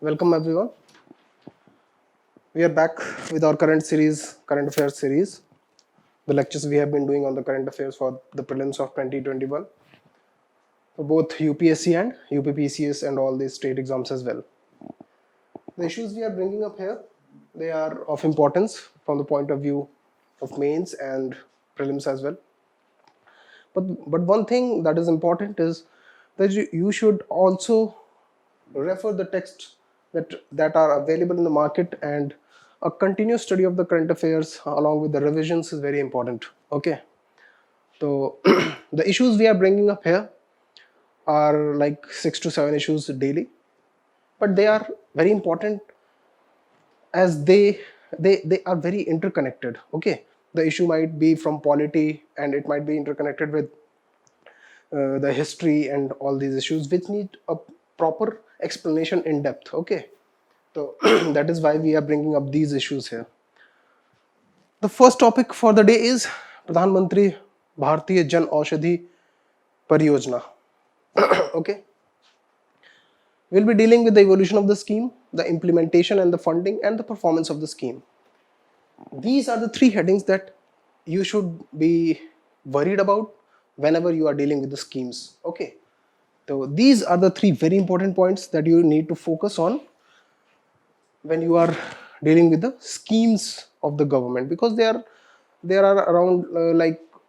Welcome everyone. We are back with our current affairs series. The lectures we have been doing on the current affairs for the prelims of 2021, for both UPSC and UPPCS and all these state exams as well. The issues we are bringing up here, they are of importance from the point of view of mains and prelims as well. But one thing that is important is that you should also refer the texts that are available in the market, and a continuous study of the current affairs along with the revisions is very important. Okay, so the issues we are bringing up here are like 6 to 7 issues daily, but they are very important as they are very interconnected. Okay, the issue might be from polity and it might be interconnected with the history and all these issues which need a proper explanation in depth. Okay, so that is why we are bringing up these issues here. The first topic for the day is Pradhan Mantri Bhartiya Jan-Aushadhi Pariyojana. Okay, we'll be dealing with the evolution of the scheme, the implementation and the funding, and the performance of the scheme. These are the three headings that you should be worried about whenever you are dealing with the schemes. Okay, so these are the three very important points that you need to focus on when you are dealing with the schemes of the government, because there are around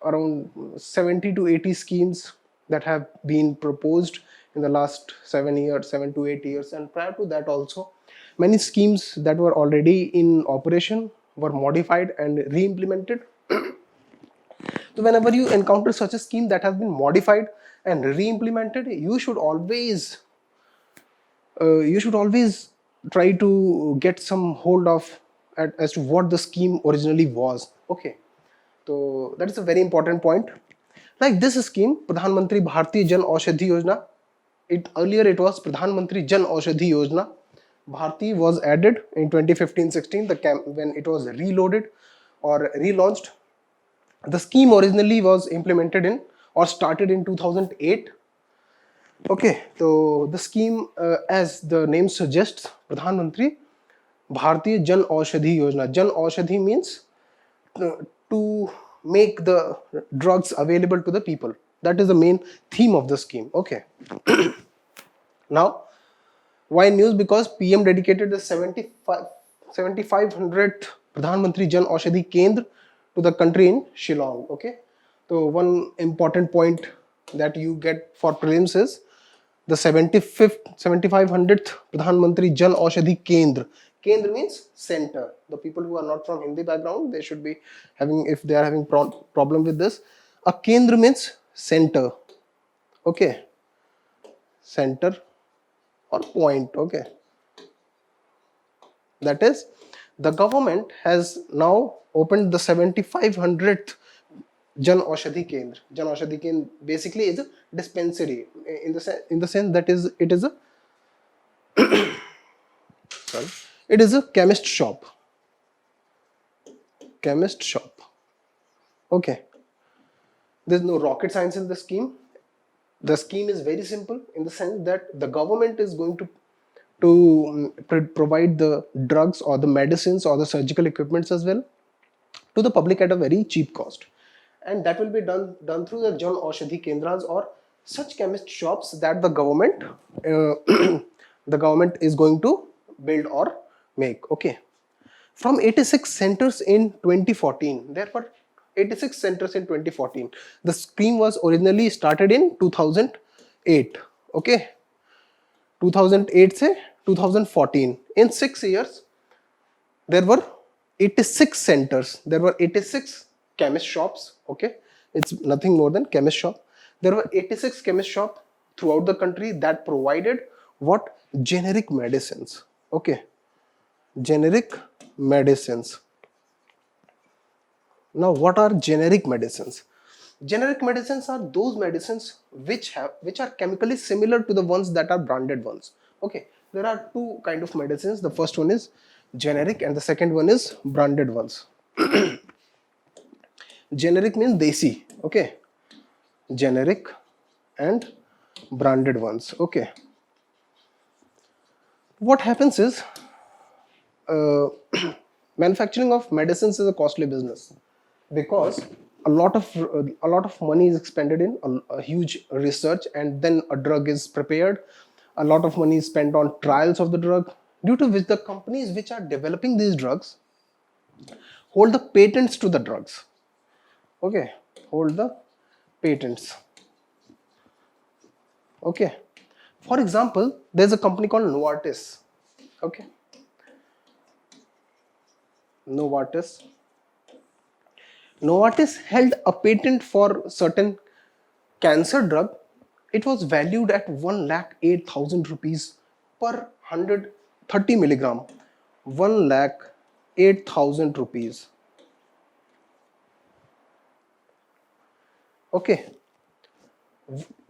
around 70 to 80 schemes that have been proposed in the last 7 to 8 years, and prior to that also many schemes that were already in operation were modified and re-implemented. So whenever you encounter such a scheme that has been modified and re-implemented, you should always try to get some hold of as to what the scheme originally was. Okay, so that is a very important point. Like this scheme, Pradhan Mantri Bhartiya Jan-Aushadhi Yojana, earlier it was Pradhan Mantri Jan-Aushadhi Yojana. Bharti was added in 2015-16 when it was reloaded or relaunched. The scheme originally was implemented in or started in 2008. Okay, so the scheme, as the name suggests, Pradhan Mantri Bhartiya Jan-Aushadhi Yojana. Jan-Aushadhi means to make the drugs available to the people. That is the main theme of the scheme. Okay. Now, why news? Because PM dedicated the 7500th Pradhan Mantri Jan-Aushadhi Kendra to the country in Shillong. Okay. So one important point that you get for prelims is the 7500th Pradhan Mantri Jan-Aushadhi Kendra. Kendra means center. The people who are not from Hindi background, they should be having, if they are having problem with this, a Kendra means center. Okay, center or point. Okay, that is, the government has now opened the 7500th Jan-Aushadhi Kendra. Jan-Aushadhi Kendra basically is a dispensary in the sense that it is a sorry, it is a chemist shop. Chemist shop. Okay. There's no rocket science in the scheme. The scheme is very simple in the sense that the government is going to provide the drugs or the medicines or the surgical equipments as well to the public at a very cheap cost, and that will be done through the Jan-Aushadhi Kendras or such chemist shops that the government the government is going to build or make. Okay, from 86 centers in 2014, there were 86 centers in 2014. The scheme was originally started in 2008. Okay, 2008 से 2014, in 6 years there were 86 centers, there were 86 chemist shops. Okay, it's nothing more than chemist shop. There were 86 chemist shops throughout the country that provided what? Generic medicines. Okay, generic medicines. Now, what are generic medicines? Generic medicines are those medicines which are chemically similar to the ones that are branded ones. Okay, there are two kind of medicines. The first one is generic and the second one is branded ones. Generic means desi. Okay, generic and branded ones. Okay, what happens is, uh, manufacturing of medicines is a costly business, because a lot of money is expended in a huge research, and then a drug is prepared. A lot of money is spent on trials of the drug, due to which the companies which are developing these drugs hold the patents to the drugs. Okay, hold the patents. Okay, for example, there's a company called Novartis. Okay, Novartis. Novartis held a patent for certain cancer drug. It was valued at 1,08,000 rupees per 130 milligram. 1,08,000 rupees. Okay,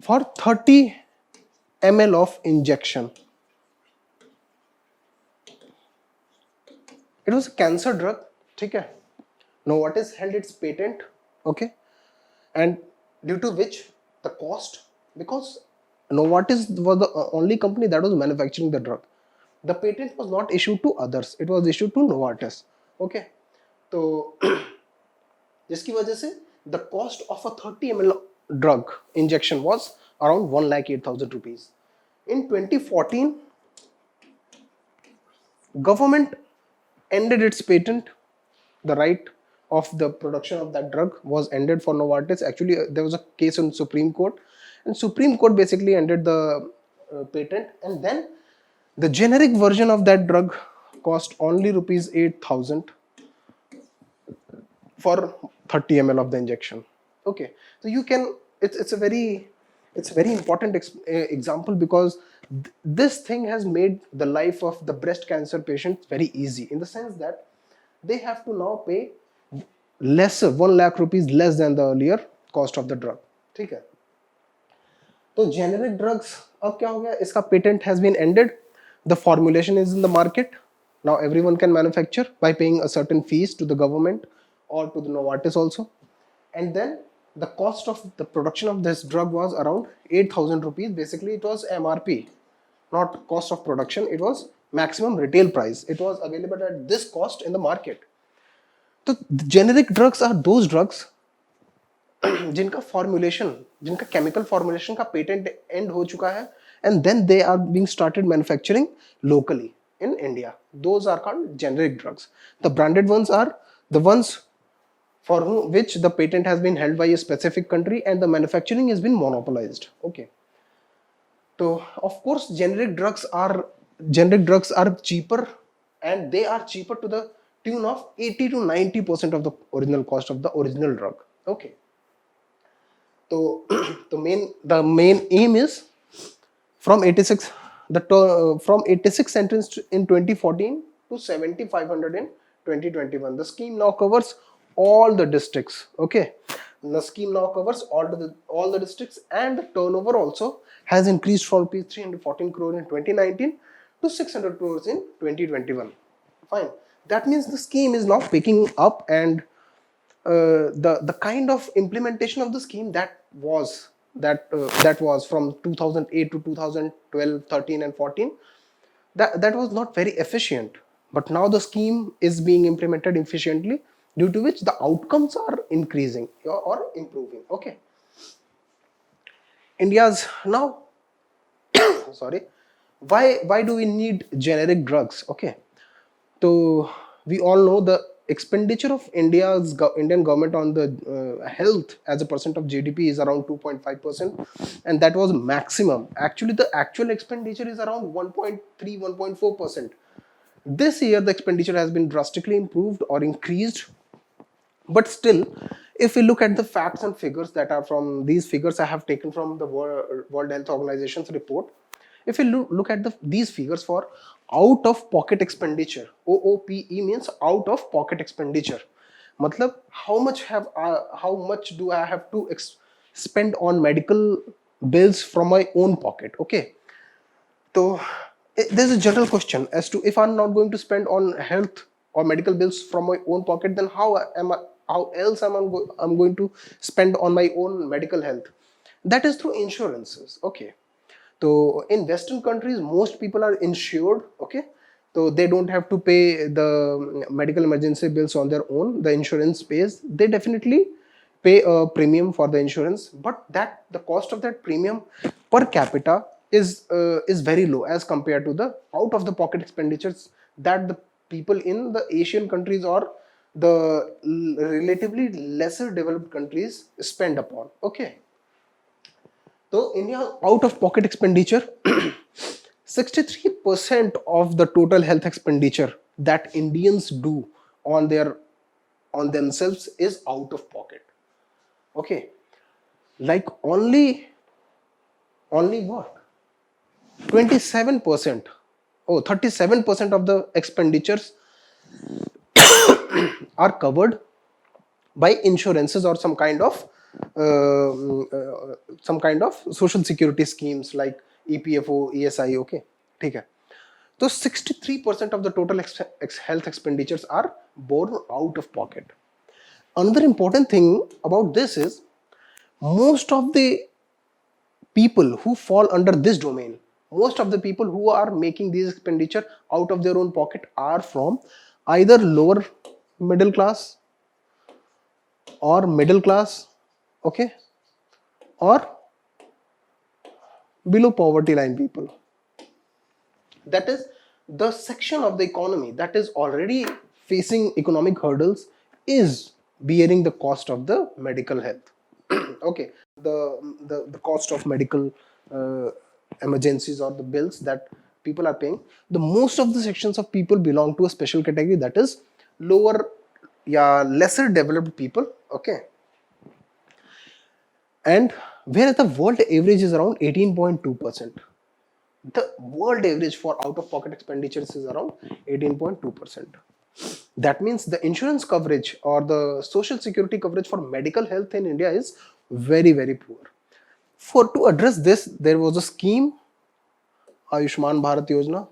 for 30 ml of injection. It was a cancer drug. Okay. Novartis held its patent. Okay, and due to which the cost, because Novartis was the only company that was manufacturing the drug, the patent was not issued to others, it was issued to Novartis. Okay, so जिसकी वजह से the cost of a 30 ml drug injection was around 1,08,000 rupees. In 2014, government ended its patent. The right of the production of that drug was ended for Novartis. Actually, there was a case in Supreme Court, and Supreme Court basically ended the patent. And then the generic version of that drug cost only rupees 8,000 for 30 ml of the injection. Okay, so you can, it's a very important example, because this thing has made the life of the breast cancer patient very easy, in the sense that they have to now pay lesser, 1 lakh rupees less than the earlier cost of the drug. ठीक है, तो generic drugs अब क्या हो गया, इसका patent has been ended, the formulation is in the market, now everyone can manufacture by paying a certain fees to the government or to the Novartis also. And then the cost of the production of this drug was around 8,000 rupees. Basically it was MRP, not cost of production, it was maximum retail price, it was available at this cost in the market. तो generic drugs are those drugs जिनका formulation, जिनका chemical formulation का patent end हो चुका है, and then they are being started manufacturing locally in India. Those are called generic drugs. The branded ones are the ones for which the patent has been held by a specific country and the manufacturing has been monopolized. Okay. So of course generic drugs are cheaper, and they are cheaper to the tune of 80 to 90% of the original cost of the original drug. Okay. So the main aim is from 86 from 86 sentenced in 2014 to 7,500 in 2021. The scheme now covers all the districts. Okay, the scheme now covers all the districts, and the turnover also has increased from 314 crore in 2019 to 600 crores in 2021. Fine, that means the scheme is now picking up, and the kind of implementation of the scheme that was from 2008 to 2012, 13 and 14, that was not very efficient. But now the scheme is being implemented efficiently, due to which the outcomes are increasing or improving. Okay, India's now sorry, why do we need generic drugs? Okay, so we all know the expenditure of Indian government on the health as a percent of GDP is around 2.5%, and that was maximum. Actually, the actual expenditure is around 1.3, 1.4%. This year, the expenditure has been drastically improved or increased, but still, if we look at the facts and figures that are from these figures I have taken from the World Health Organization's report. If we look at these figures for out of pocket expenditure, OOPE means out of pocket expenditure. Matlab, how much do I have to spend on medical bills from my own pocket? Okay, so there's a general question as to, if I'm not going to spend on health or medical bills from my own pocket, then how else I'm going to spend on my own medical health? That is through insurances. Okay, So in Western countries, most people are insured, okay? So they don't have to pay the medical emergency bills on their own. The insurance pays. They definitely pay a premium for the insurance, but that the cost of that premium per capita is very low as compared to the out of the pocket expenditures that the people in the Asian countries or the relatively lesser developed countries spend upon. Okay, so India out of pocket expenditure, 63% of the total health expenditure that Indians do on their on themselves is out of pocket. Okay, like only what 27%, oh 37% of the expenditures are covered by insurances or some kind of social security schemes like EPFO, ESI. Okay, ठीक है. So 63% of the total health expenditures are borne out of pocket. Another important thing about this is most of the people who fall under this domain, most of the people who are making these expenditure out of their own pocket are from either lower middle class or middle class, okay, or below poverty line people. That is the section of the economy that is already facing economic hurdles is bearing the cost of the medical health. Okay, the cost of medical emergencies or the bills that people are paying, the most of the sections of people belong to a special category, that is lower, yeah, lesser developed people. Okay, and whereas the world average is around 18.2%, the world average for out of pocket expenditures is around 18.2%. That means the insurance coverage or the social security coverage for medical health in India is very poor. For to address this, there was a scheme, Ayushman Bharat Yojana.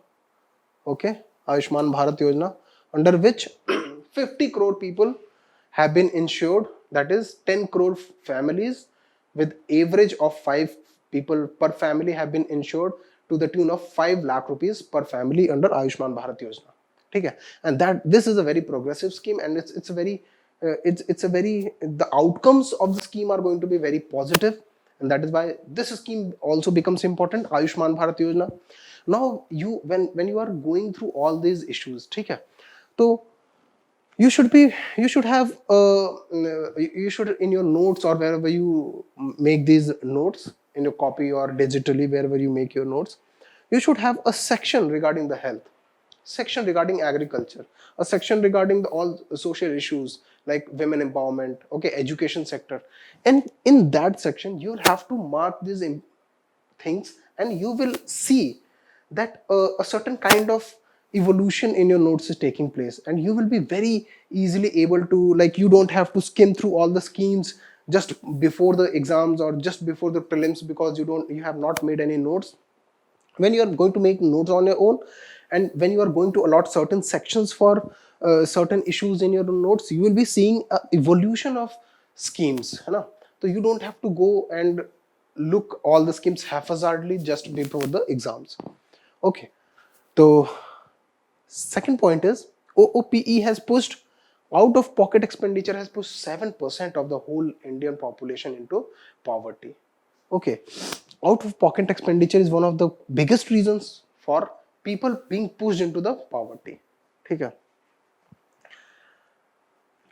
Okay, Ayushman Bharat Yojana, under which 50 crore people have been insured, that is 10 crore families with average of 5 people per family have been insured to the tune of 5 lakh rupees per family under Ayushman Bharat Yojana. Okay, and that this is a very progressive scheme, and it's a very it's a very, the outcomes of the scheme are going to be very positive, and that is why this scheme also becomes important, Ayushman Bharat Yojana. Now you, when you are going through all these issues, okay, so you should have you should in your notes or wherever you make these notes, in your copy or digitally wherever you make your notes, you should have a section regarding the health, section regarding agriculture, a section regarding all social issues like women empowerment, okay, education sector, and in that section you'll have to mark these things, and you will see that a certain kind of evolution in your notes is taking place, and you will be very easily able to, like, you don't have to skim through all the schemes just before the exams or just before the prelims because you have not made any notes. When you are going to make notes on your own, and when you are going to allot certain sections for certain issues in your notes, you will be seeing a evolution of schemes, है ना? So you don't have to go and look all the schemes haphazardly just before the exams. Okay, so second point is OOPE has pushed out of pocket expenditure, has pushed 7% of the whole Indian population into poverty. Okay, out of pocket expenditure is one of the biggest reasons for people being pushed into the poverty. Okay,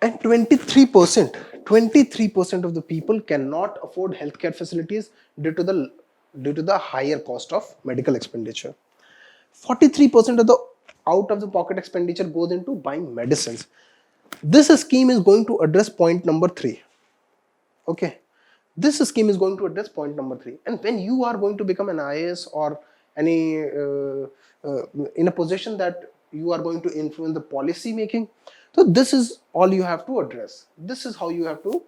and 23% of the people cannot afford healthcare facilities due to the higher cost of medical expenditure. 43% of the out of the pocket expenditure goes into buying medicines. This scheme is going to address point number 3. Okay, this scheme is going to address point number 3, and when you are going to become an IAS or any in a position that you are going to influence the policy making, so this is all you have to address. This is how you have to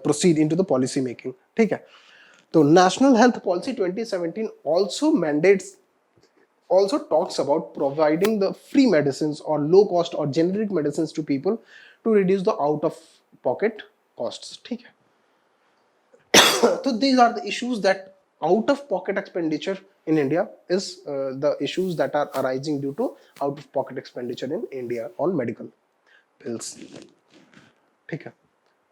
proceed into the policy making. ठीक है? So National Health Policy 2017 also talks about providing the free medicines or low cost or generic medicines to people to reduce the out of pocket costs. ठीक है? So these are the issues that out of pocket expenditure in India is the issues that are arising due to out of pocket expenditure in India on medical bills. ठीक है.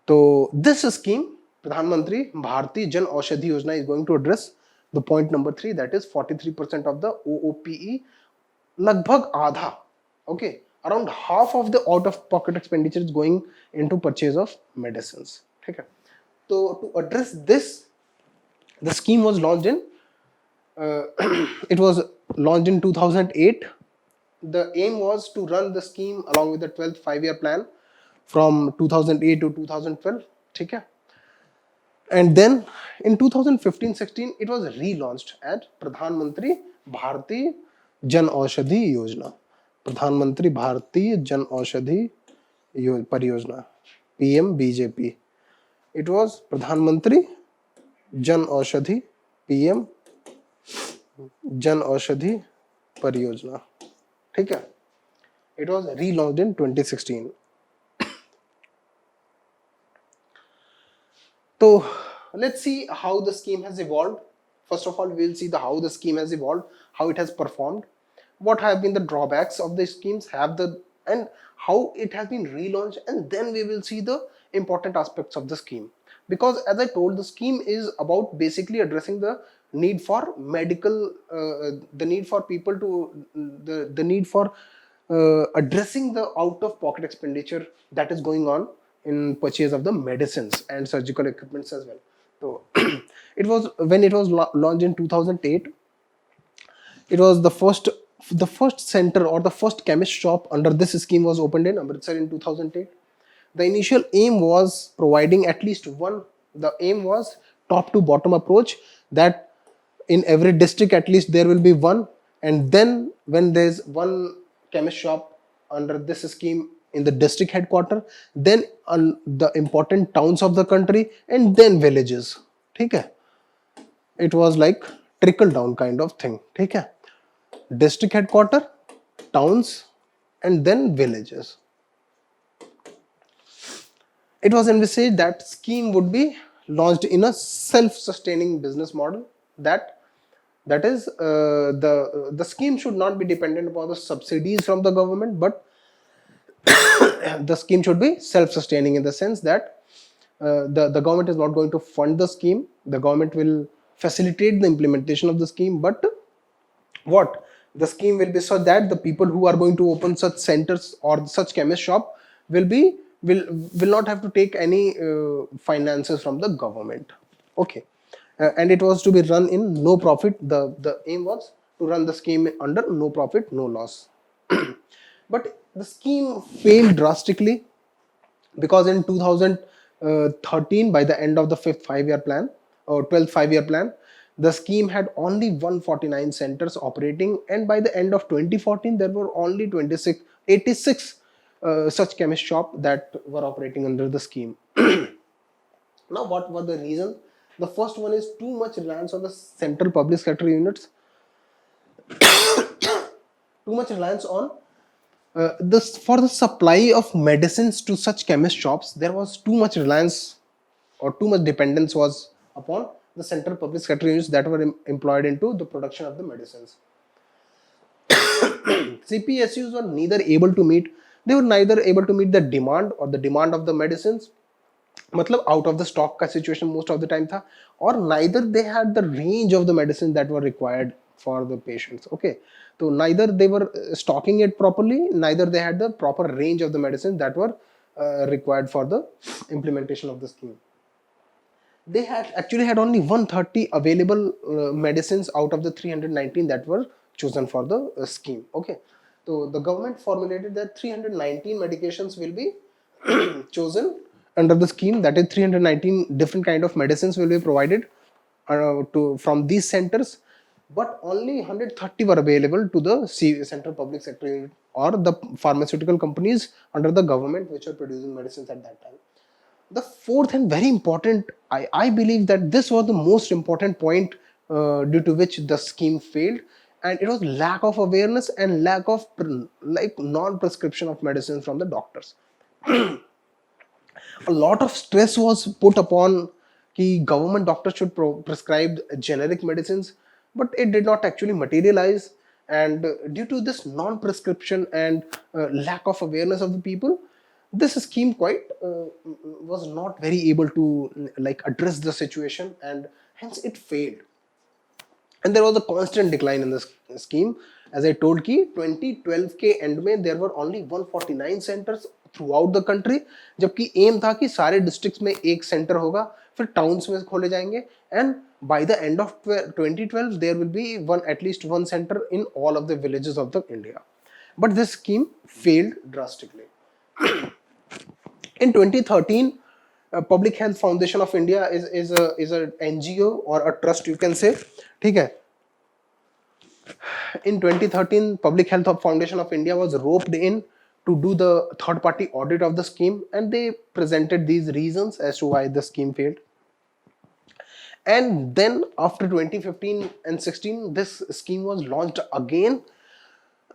So this scheme, Pradhan Mantri Bhartiya Jan-Aushadhi Yojana, is going to address the point number 3, that is 43% of the OOPE, lagbhag आधा, okay, around half of the out of pocket expenditure is going into purchase of medicines. ठीक है. So to address this, the scheme was launched in it was launched in 2008. The aim was to run the scheme along with the 12th 5-year plan from 2008 to 2012. ठीक है. And then in 2015-16 it was relaunched at Pradhan Mantri Bhartiya Jan-Aushadhi Yojana. Pradhan Mantri Bhartiya Jan-Aushadhi Pariyojana, PMBJP. It was Pradhan Mantri Jan-Aushadhi, PM Jan-Aushadhi Pariyojana. ठीक है. It was relaunched in 2016. So let's see how the scheme has evolved. First of all, we'll see how the scheme has evolved, how it has performed, what have been the drawbacks of the schemes, and how it has been relaunched, and then we will see the important aspects of the scheme. Because as I told, the scheme is about basically addressing the need for medical, the need for people to, the need for addressing the out of pocket expenditure that is going on in purchase of the medicines and surgical equipments as well. So it was when it was launched in 2008. It was the first center or the first chemist shop under this scheme was opened in Amritsar in 2008. The initial aim was providing at least one. The aim was top to bottom approach, that in every district at least there will be one, and then when there's one chemist shop under this scheme in the district headquarter, then on the important towns of the country, and then villages. ठीक है. It was like trickle down kind of thing. ठीक है. District headquarter, towns, and then villages. It was envisaged that scheme would be launched in a self-sustaining business model, that is the scheme should not be dependent upon the subsidies from the government, but the scheme should be self-sustaining in the sense that the government is not going to fund the scheme. The government will facilitate the implementation of the scheme, but what the scheme will be so that the people who are going to open such centers or such chemist shop will not have to take any finances from the government. Okay. And it was to be run in no profit. The aim was to run the scheme under no profit, no loss. But the scheme failed drastically, because in 2013, by the end of the 5th 5-year plan or 12th 5-year plan, the scheme had only 149 centers operating, and by the end of 2014 there were only 86 such chemist shop that were operating under the scheme. Now what were the reasons? The first one is too much reliance on the central public sector units. Too much reliance on for the supply of medicines to such chemist shops. There was too much reliance or too much dependence was upon the central public sector units that were employed into the production of the medicines. CPSUs were neither able to meet the demand or the demand of the medicines, मतलब out of the stock का situation most of the time था, or neither they had the range of the medicine that were required for the patients. Okay, so neither they were stocking it properly, neither they had the proper range of the medicine that were required for the implementation of the scheme. They actually had only 130 available medicines out of the 319 that were chosen for the scheme. Okay, so the government formulated that 319 medications will be chosen under the scheme, that is 319 different kind of medicines will be provided from these centers, but only 130 were available to the central public sector unit or the pharmaceutical companies under the government which are producing medicines at that time. The fourth and very important, I believe that this was the most important point due to which the scheme failed, and it was lack of awareness and lack of non-prescription of medicines from the doctors. A lot of stress was put upon कि government doctors should prescribe generic medicines, but it did not actually materialize. And due to this non-prescription and lack of awareness of the people, this scheme quite was not very able to like address the situation, and hence it failed. And there was a constant decline in this scheme. As I told ki 2012 के end में there were only 149 centers throughout the country, जबकि aim था कि सारे districts में एक center होगा, फिर towns में खोले जाएंगे, and by the end of 2012 there will be at least one center in all of the villages of the India. But this scheme failed drastically. In 2013, Public Health Foundation of India is a NGO or a trust, you can say. ठीक है. In 2013, Public Health Foundation of India was roped in to do the third-party audit of the scheme, and they presented these reasons as to why the scheme failed. And then after 2015 and 16, this scheme was launched again,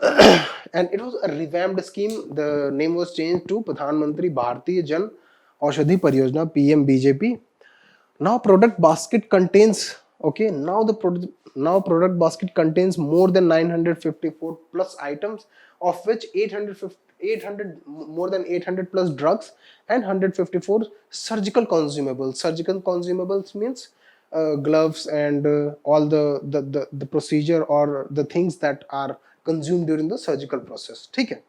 and it was a revamped scheme. The name was changed to Pradhan Mantri Bhartiya Jan-Aushadhi Pariyojana, PMBJP. Now product basket contains, okay, now product basket contains more than 954 plus items, of which 800 more than 800 plus drugs and 154 surgical consumables. Surgical consumables means gloves and all the procedure or the things that are consumed during the surgical process. ठीक है.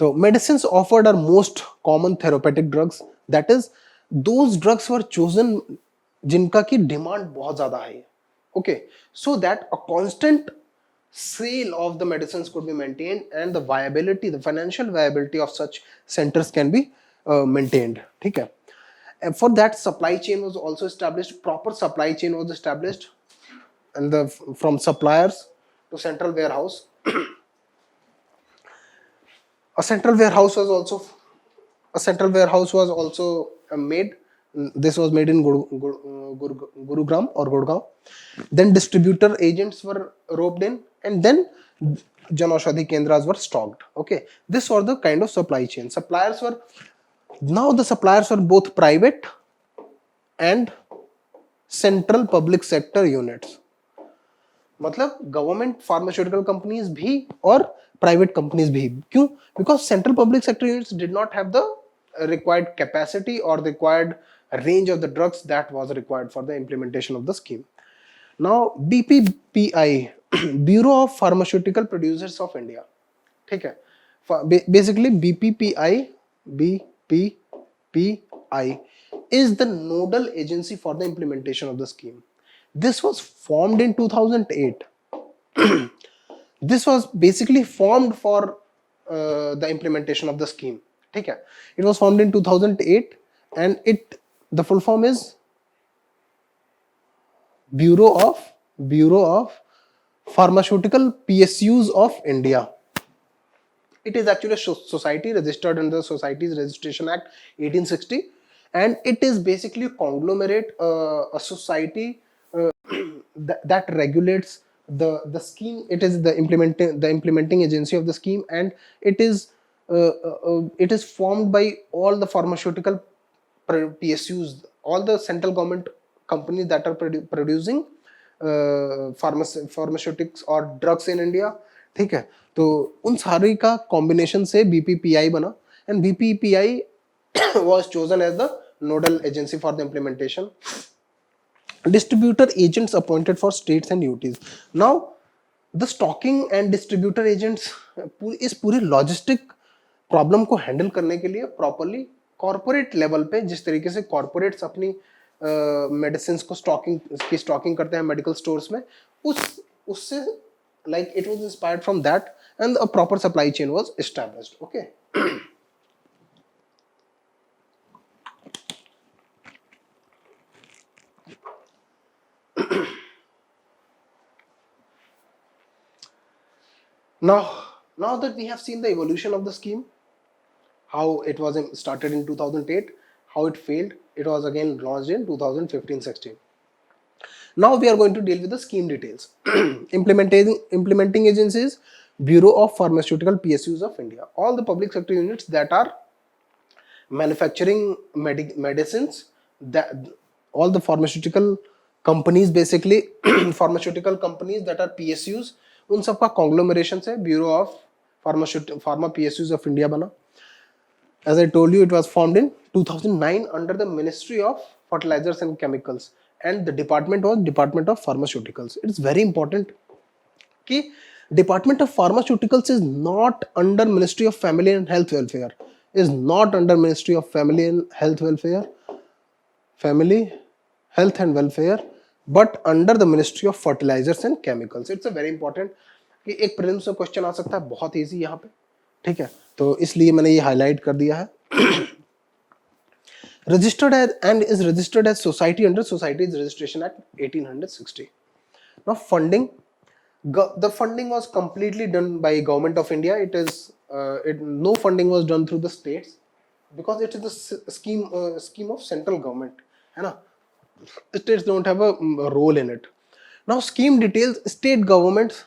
So medicines offered are most common therapeutic drugs, that is those drugs were chosen जिनका की demand बहुत ज़्यादा है. Okay, so that a constant sale of the medicines could be maintained and the viability, the financial viability of such centers can be maintained. ठीक है. And for that, supply chain was also established. Proper supply chain was established, and from suppliers to central warehouse. A central warehouse was also made. This was made in Gurugram or Gurgaon. Then distributor agents were roped in, and then Jan-Aushadhi Kendras were stocked. Okay, this was the kind of supply chain. Now the suppliers were both private and central public sector units. मतलब government pharmaceutical companies भी और private companies भी. क्यों? Because central public sector units did not have the required capacity or required range of the drugs that was required for the implementation of the scheme. Now BPPI, Bureau of Pharmaceutical Producers of India, ठीक है. Basically BPPI is the nodal agency for the implementation of the scheme. This was formed in 2008. This was basically formed for the implementation of the scheme. ठीक है. It was formed in 2008 and the full form is Bureau of Pharmaceutical PSUs of India. It is actually a society registered under the Societies Registration Act 1860, and it is basically a conglomerate, a society that regulates the scheme. It is the implementing agency of the scheme, and it is formed by all the pharmaceutical PSUs, all the central government companies that are producing pharmaceutics or drugs in India. ठीक है. तो उन सारी का combination से BPPI बना, and BPPI was chosen as the nodal agency for the implementation. Distributor agents appointed for states and UTs. Now the stocking and distributor agents इस पूरे लॉजिस्टिक प्रॉब्लम को हैंडल करने के लिए प्रॉपरली कॉर्पोरेट लेवल पे, जिस तरीके से कॉर्पोरेट्स अपनी मेडिसिन को स्टॉकिंग करते हैं मेडिकल स्टोर्स में, उससे like it was inspired from that, and a proper supply chain was established. Okay. Now that we have seen the evolution of the scheme, how it was started in 2008, how it failed, it was again launched in 2015-16. Now we are going to deal with the scheme details. Implementing agencies, Bureau of Pharmaceutical PSUs of India. All the public sector units that are manufacturing medicines that all the pharmaceutical companies basically pharmaceutical companies that are PSUs, उन सब का conglomeration से Bureau of Pharma PSUs of India बना. As I told you, it was formed in 2009 under the Ministry of Fertilizers and Chemicals, and the department was Department of Pharmaceuticals. It's very important कि Department of Pharmaceuticals is not under Ministry of Family and Health Welfare, is not under Ministry of Family and Health Welfare, Family, Health and Welfare, but under the Ministry of Fertilizers and Chemicals. It's a very important कि एक prelims में question आ सकता है बहुत easy यहाँ पे, ठीक है, तो इसलिए मैंने ये हाईलाइट कर दिया है. Registered as and is registered as society under Societies Registration Act 1860. Now funding, the funding was completely done by Government of India. It is no funding was done through the states because it is a scheme of central government, है ना. States don't have a role in it. Now scheme details state governments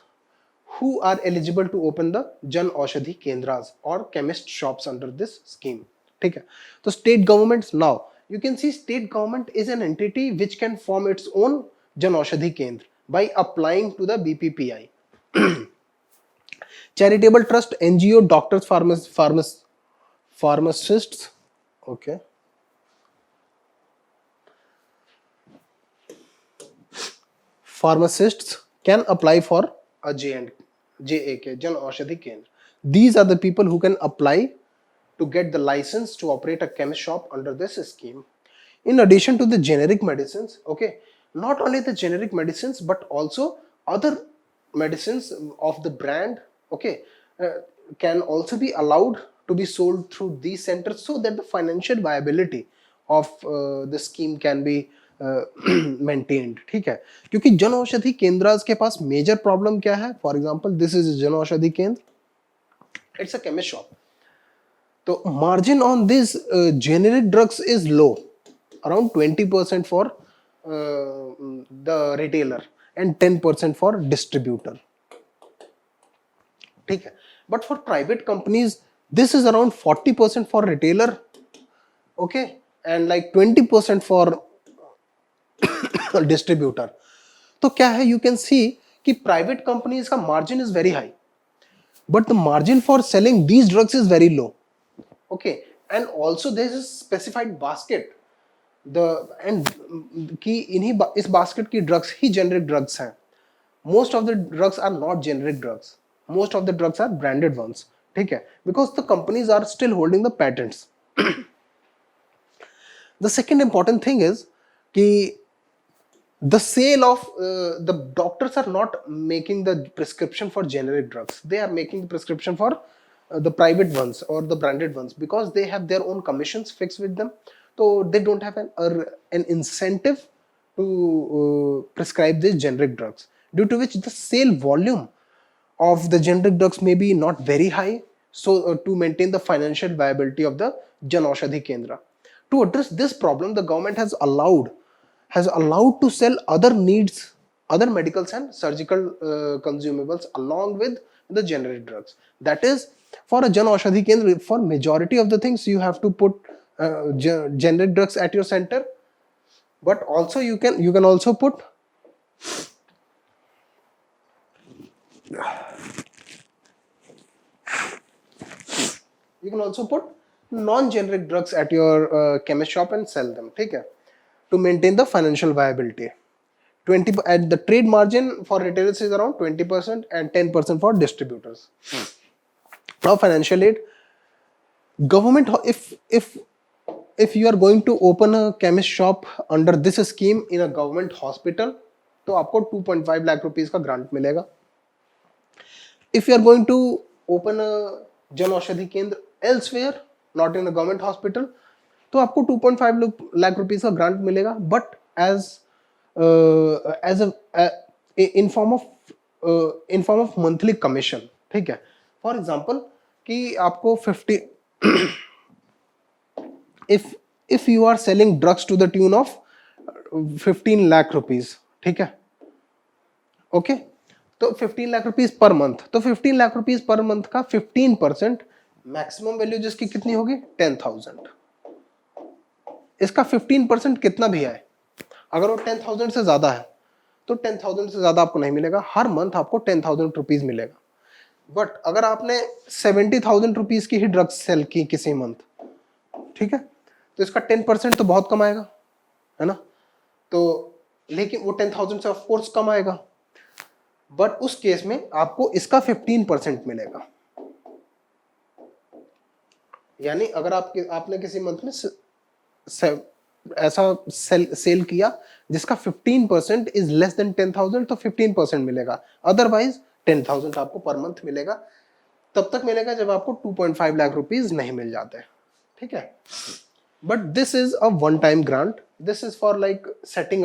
who are eligible to open the Jan-Aushadhi Kendras or chemist shops under this scheme. ठीक है, तो state governments, now you can see state government is an entity which can form its own Jan-Aushadhi Kendra by applying to the BPPI. Charitable trust, NGO, doctors, pharmacists, okay, pharmacists can apply for a JAK, Jan-Aushadhi Kendra. These are the people who can apply to get the license to operate a chemist shop under this scheme. In addition to the generic medicines, okay, not only the generic medicines but also other medicines of the brand, okay, can also be allowed to be sold through these centers so that the financial viability of the scheme can be maintained. ठीक है, क्योंकि जन औषधि केंद्रास के पास major problem क्या है. For example this is Jan Aushadhi केंद्र, it's a chemist shop. तो margin on these generic drugs is low, around 20% for the retailer and 10% for distributor. ठीक है, but for private companies this is around 40% for retailer, okay, and like 20% for distributor. तो क्या है, you can see कि private companies का margin is very high, but the margin for selling these drugs is very low. Okay, and also there is a specified basket, the and कि इन्हीं इस basket की drugs ही generic drugs हैं. Most of the drugs are not generic drugs. Most of the drugs are branded ones. ठीक है, because the companies are still holding the patents. The second important thing is कि the sale of the doctors are not making the prescription for generic drugs. They are making the prescription for the private ones or the branded ones because they have their own commissions fixed with them, so they don't have an incentive to prescribe these generic drugs, due to which the sale volume of the generic drugs may be not very high, so to maintain the financial viability of the Jan-Aushadhi Kendra. To address this problem, the government has allowed to sell other needs, other medicals and surgical consumables along with the generic drugs. That is, for a Jan-Aushadhi Kendra, for majority of the things you have to put generic drugs at your center, but also you can also put non-generic drugs at your chemist shop and sell them. ठीक है, to maintain the financial viability. 20 at the trade margin for retailers is around 20% and 10% for distributors. Now financial aid, government, if you are going to open a chemist shop under this scheme in a government hospital, तो आपको 2.5 lakh rupees का grant मिलेगा. If you are going to open a Jan-Aushadhi Kendra elsewhere, not in a government hospital, तो आपको 2.5 lakh rupees का grant मिलेगा, but as in form of monthly commission. ठीक है, for example कि आपको 50 if you are selling drugs to the tune of 15 lakh rupees, ठीक है, ओके, तो 15 लाख रुपीस पर मंथ, तो 15 लाख रुपीस पर मंथ का 15% मैक्सिमम वैल्यू जिसकी कितनी होगी 10,000. इसका 15% कितना भी आए, अगर वो 10,000 से ज्यादा है तो 10,000 से ज्यादा आपको नहीं मिलेगा, हर मंथ आपको 10,000 रुपीज मिलेगा। बट अगर आपने 70,000 रुपीज की ही ड्रग्स सेल की किसी मंथ, ठीक है, तो इसका 10% तो बहुत कम आएगा, है ना। तो लेकिन वो 10,000 से ऑफ कोर्स कम आएगा, बट उस केस में आपको इसका 15% मिलेगा। यानी अगर आपने किसी मंथ में ऐसा सेल किया जिसका 15% इज लेस देन 10,000 तो 15% मिलेगा, अदरवाइज 10,000 आपको पर मंथ मिलेगा। तब तक मिलेगा जब आपको 2.5 लाख रुपीज नहीं मिल जाते, ठीक है। But this is a one time grant, this is for like setting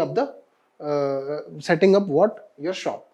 up what your shop.